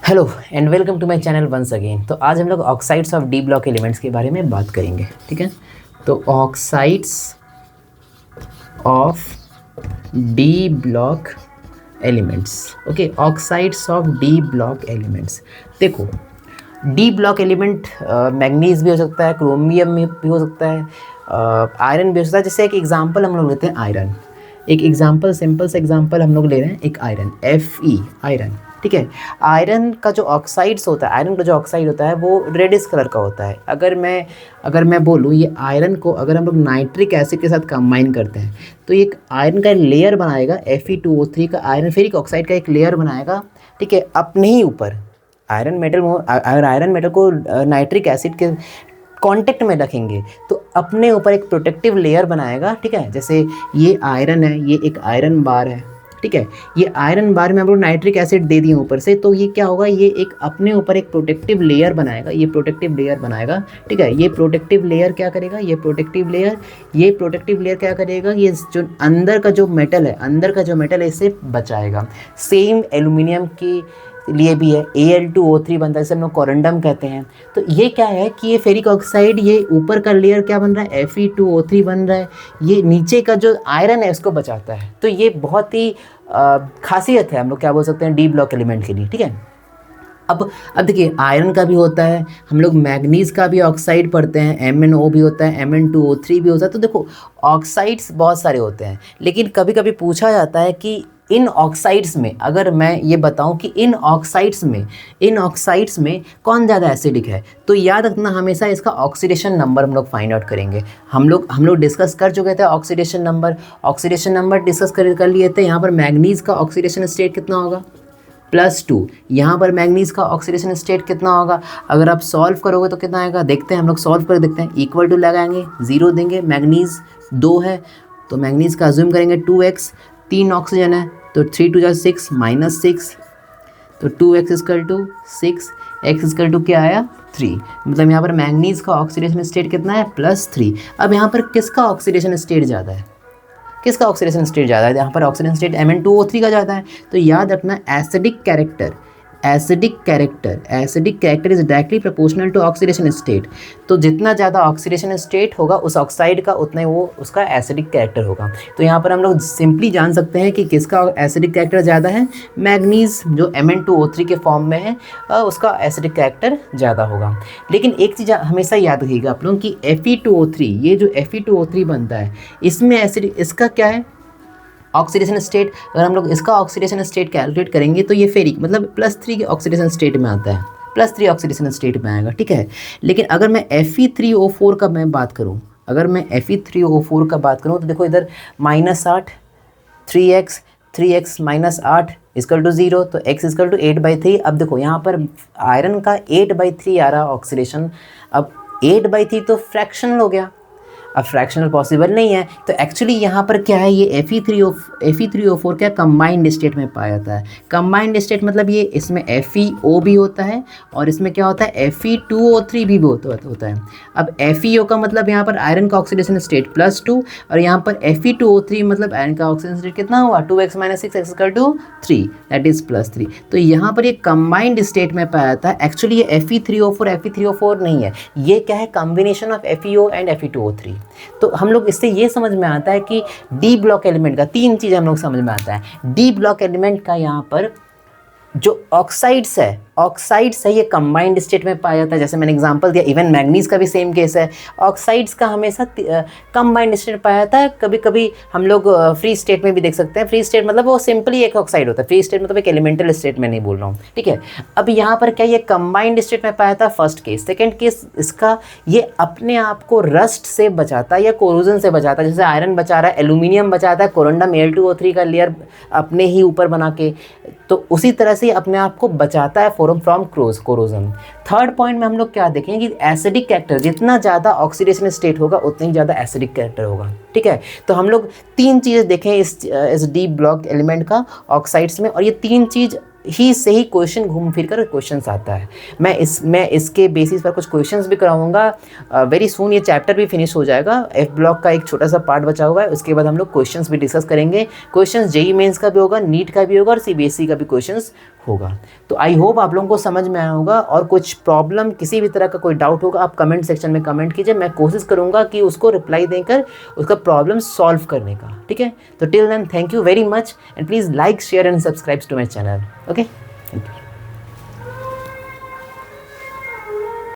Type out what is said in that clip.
Hello and welcome to my channel once again. तो आज हम लोग oxides of D block elements के बारे में बात करेंगे, ठीक है। तो oxides of D block elements, okay, oxides of D block elements. देखो, डी ब्लॉक एलिमेंट मैग्नीज भी हो सकता है, क्रोमियम भी हो सकता है, आयरन भी हो सकता है। जैसे एक एग्जांपल हम लोग लेते हैं आयरन। एक एग्जांपल, सिंपल सा एग्जांपल हम लोग ले रहे हैं, एक आयरन Fe आयरन, ठीक है। आयरन का जो ऑक्साइड्स होता है, आयरन का जो ऑक्साइड होता है वो रेडिश कलर का होता है। अगर मैं बोलूँ ये आयरन को अगर हम लोग नाइट्रिक एसिड के साथ कंबाइन करते हैं तो ये एक आयरन का लेयर बनाएगा, Fe2O3 का आयरन फेरिक ऑक्साइड का एक लेयर बनाएगा, ठीक है। अपने ही ऊपर आयरन मेटल, अगर आयरन मेटल को नाइट्रिक एसिड के कांटेक्ट में रखेंगे तो अपने ऊपर एक प्रोटेक्टिव लेयर बनाएगा, ठीक है। जैसे ये आयरन है, ये एक आयरन बार है, ठीक है। ये आयरन बार में हम लोग नाइट्रिक एसिड दे दिए ऊपर से, तो ये क्या होगा, ये एक अपने ऊपर एक प्रोटेक्टिव लेयर बनाएगा, ये प्रोटेक्टिव लेयर बनाएगा, ठीक है। ये प्रोटेक्टिव लेयर क्या करेगा, ये प्रोटेक्टिव लेयर क्या करेगा, ये जो अंदर का जो मेटल है इसे बचाएगा। सेम एल्यूमिनियम की लिए भी है, Al2O3 बनता है, इसे हम लोग कोरंडम कहते हैं। तो ये क्या है कि ये फेरिक ऑक्साइड, ये ऊपर का लेयर क्या बन रहा है, Fe2O3 बन रहा है, ये नीचे का जो आयरन है उसको बचाता है। तो ये बहुत ही खासियत है, हम लोग क्या बोल सकते हैं, डी ब्लॉक एलिमेंट के लिए, ठीक है। अब देखिए, आयरन का भी होता है, हम लोग मैग्नीज का भी ऑक्साइड पढ़ते हैं, MnO भी होता है, Mn2O3 भी होता है। तो देखो, ऑक्साइड्स बहुत सारे होते हैं, लेकिन कभी कभी पूछा जाता है कि इन ऑक्साइड्स में, अगर मैं ये बताऊं कि इन ऑक्साइड्स में कौन ज़्यादा एसिडिक है, तो याद रखना हमेशा इसका ऑक्सीडेशन नंबर हम लोग फाइंड आउट करेंगे। हम लोग डिस्कस कर चुके थे ऑक्सीडेशन नंबर डिस्कस कर लिए थे। यहाँ पर मैग्नीज का ऑक्सीडेशन स्टेट कितना होगा, +2। यहाँ पर मैग्नीज का ऑक्सीडेशन स्टेट कितना होगा, अगर आप सॉल्व करोगे तो कितना आएगा, देखते हैं, हम लोग सॉल्व कर देखते हैं। इक्वल टू लगाएंगे, 0 देंगे, मैग्नीज 2 है तो मैग्नीज का अज्यूम करेंगे 2x, 3 ऑक्सीजन है तो 3 2 जा 6 -6, तो 2x equal to 6, x equal to क्या आया 3। मतलब यहाँ पर मैग्नीज का ऑक्सीडेशन स्टेट कितना है, +3। अब यहाँ पर किसका ऑक्सीडेशन स्टेट ज़्यादा है, यहाँ पर ऑक्सीडेशन स्टेट Mn2O3 का ज़्यादा है। तो याद रखना, acidic character is directly proportional to oxidation state. तो जितना ज़्यादा ऑक्सीडेशन स्टेट होगा उस ऑक्साइड का, उतना ही वो उसका एसिडिक कैरेक्टर होगा। तो यहाँ पर हम लोग सिंपली जान सकते हैं कि किसका एसिडिक कैरेक्टर ज़्यादा है, मैग्नीज जो Mn2O3 के फॉर्म में है, उसका एसिडिक कैरेक्टर ज़्यादा होगा। लेकिन एक चीज़ हमेशा याद रखिएगा आप लोग कि Fe2O3, ये जो Fe2O3 बनता है, इसमें एसिड, इसका क्या है ऑक्सीडेशन स्टेट। अगर हम लोग इसका ऑक्सीडेशन स्टेट कैलकुलेट करेंगे तो ये फेरिक, मतलब +3 के ऑक्सीडेशन स्टेट में आता है, +3 ऑक्सीडेशन स्टेट में आएगा, ठीक है। लेकिन अगर मैं Fe3O4 का मैं बात करूँ, तो देखो इधर -8, 3x -8 इक्वल टू 0, तो x इक्वल टू 8/3। अब देखो यहाँ पर आयरन का 8/3 आ रहा ऑक्सीडेशन। अब 8/3 तो फ्रैक्शनल हो गया, अब फ्रैक्शनल पॉसिबल नहीं है, तो एक्चुअली यहाँ पर क्या है, ये Fe3O4 क्या कंबाइंड स्टेट में पाया जाता है। कंबाइंड स्टेट मतलब ये, इसमें FeO भी होता है और इसमें क्या होता है, Fe2O3 भी होता है। अब FeO का मतलब यहाँ पर आयरन का ऑक्सीडेशन स्टेट +2, और यहाँ पर Fe2O3 मतलब आयरन का ऑक्सीडेशन स्टेट कितना हुआ, 2x - 6 x equal to 3, that is +3। तो यहाँ पर ये कंबाइंड स्टेट में पाया जाता है। एक्चुअली ये Fe3O4 नहीं है, ये क्या है, combination of FeO and Fe2O3। तो हम लोग इससे ये समझ में आता है कि डी ब्लॉक एलिमेंट का 3 चीज़ हम लोग समझ में आता है। डी ब्लॉक एलिमेंट का यहाँ पर जो ऑक्साइड्स है ये कंबाइंड स्टेट में पाया जाता है, जैसे मैंने एग्जांपल दिया। इवन मैग्नीज का भी सेम केस है, ऑक्साइड्स का हमेशा कंबाइंड स्टेट में पाया जाता है। कभी कभी हम लोग फ्री स्टेट में भी देख सकते हैं। फ्री स्टेट मतलब वो सिंपली एक ऑक्साइड होता है, फ्री स्टेट मतलब एक एलिमेंटल स्टेट में नहीं बोल रहा हूँ, ठीक है। अब यहाँ पर क्या, ये कंबाइंड स्टेट में पाया जाता है, फर्स्ट केस। सेकेंड केस इसका, ये अपने आप को रस्ट से बचाता है या कोरोजन से बचाता है। जैसे आयरन बचा रहा है, एल्यूमिनियम बचाता है कोरंडम Al2O3 का लेयर अपने ही ऊपर बना के, तो उसी तरह से अपने आप को बचाता है फ्रॉम कोरोजन। थर्ड पॉइंट में हम लोग क्या देखेंगे कि एसिडिक कैरेक्टर, जितना ज़्यादा ऑक्सीडेशन स्टेट होगा उतना ही ज़्यादा एसिडिक कैरेक्टर होगा, ठीक है। तो हम लोग 3 चीज़ें देखें इस डी ब्लॉक एलिमेंट का ऑक्साइड्स में, और ये 3 चीज़ ही से ही क्वेश्चन घूम फिर कर क्वेश्चंस आता है। मैं इसके बेसिस पर कुछ क्वेश्चंस भी कराऊंगा। वेरी सून ये चैप्टर भी फिनिश हो जाएगा। एफ ब्लॉक का एक छोटा सा पार्ट बचा हुआ है, उसके बाद हम लोग क्वेश्चंस भी डिस्कस करेंगे। क्वेश्चंस जेईई मेंस का भी होगा, नीट का भी होगा और सीबीएसई का भी क्वेश्चंस होगा। तो आई होप आप लोगों को समझ में आया होगा, और कुछ प्रॉब्लम किसी भी तरह का कोई डाउट होगा आप कमेंट सेक्शन में कमेंट कीजिए, मैं कोशिश करूँगा कि उसको रिप्लाई देकर उसका प्रॉब्लम सॉल्व करने का। ठीक है, तो till then thank you very much and please like share and subscribe to my channel. Okay, thank you.